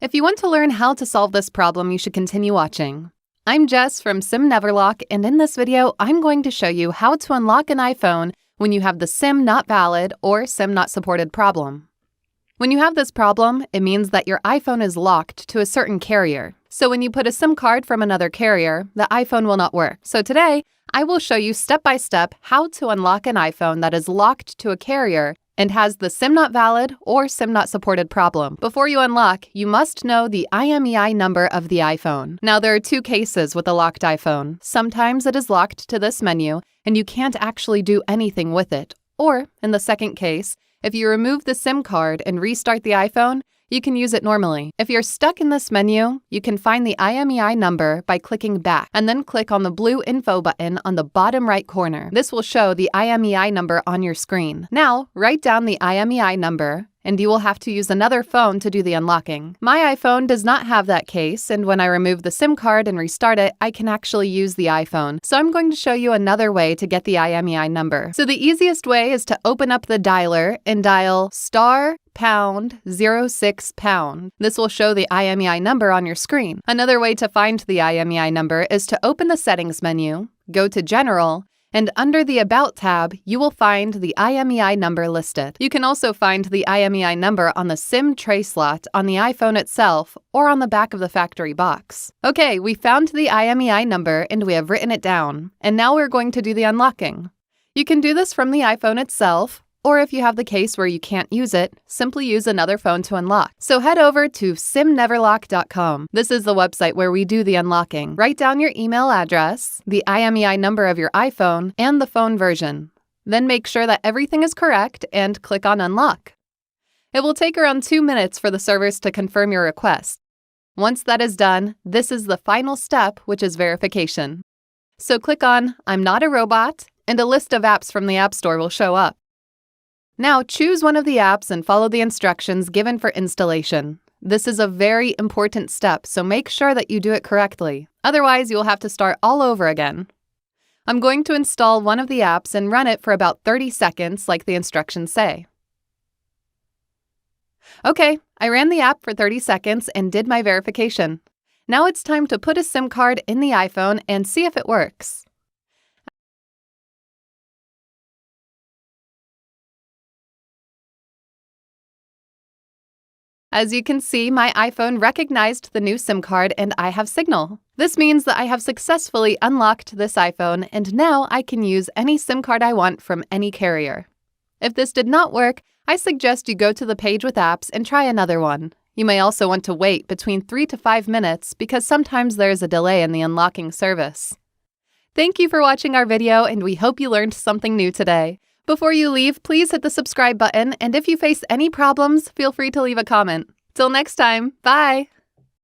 If you want to learn how to solve this problem, you should continue watching. I'm Jess from SimNeverlock, and in this video, I'm going to show you how to unlock an iPhone when you have the SIM not valid or SIM not supported problem. When you have this problem, it means that your iPhone is locked to a certain carrier. So when you put a SIM card from another carrier, the iPhone will not work. So today, I will show you step-by-step how to unlock an iPhone that is locked to a carrier and has the SIM not valid or SIM not supported problem. Before you unlock, you must know the IMEI number of the iPhone. Now, there are two cases with a locked iPhone. Sometimes it is locked to this menu, and you can't actually do anything with it. Or, in the second case, if you remove the SIM card and restart the iPhone, you can use it normally. If you're stuck in this menu, you can find the IMEI number by clicking back, and then click on the blue info button on the bottom right corner. This will show the IMEI number on your screen. Now, write down the IMEI number, and you will have to use another phone to do the unlocking. My iPhone does not have that case, and when I remove the SIM card and restart it, I can actually use the iPhone. So I'm going to show you another way to get the IMEI number. So the easiest way is to open up the dialer and dial *#06#. This will show the IMEI number on your screen. Another way to find the IMEI number is to open the settings menu, go to General, and under the About tab, you will find the IMEI number listed. You can also find the IMEI number on the SIM tray slot on the iPhone itself or on the back of the factory box. Okay, we found the IMEI number and we have written it down. And now we're going to do the unlocking. You can do this from the iPhone itself, or if you have the case where you can't use it, simply use another phone to unlock. So head over to SimNeverlock.com. This is the website where we do the unlocking. Write down your email address, the IMEI number of your iPhone, and the phone version. Then make sure that everything is correct and click on Unlock. It will take around 2 minutes for the servers to confirm your request. Once that is done, this is the final step, which is verification. So click on I'm Not a Robot, and a list of apps from the App Store will show up. Now choose one of the apps and follow the instructions given for installation. This is a very important step, so make sure that you do it correctly. Otherwise, you'll have to start all over again. I'm going to install one of the apps and run it for about 30 seconds like the instructions say. Okay, I ran the app for 30 seconds and did my verification. Now it's time to put a SIM card in the iPhone and see if it works. As you can see, my iPhone recognized the new SIM card and I have signal. This means that I have successfully unlocked this iPhone and now I can use any SIM card I want from any carrier. If this did not work, I suggest you go to the page with apps and try another one. You may also want to wait between 3 to 5 minutes because sometimes there is a delay in the unlocking service. Thank you for watching our video and we hope you learned something new today. Before you leave, please hit the subscribe button, and if you face any problems, feel free to leave a comment. Till next time, bye!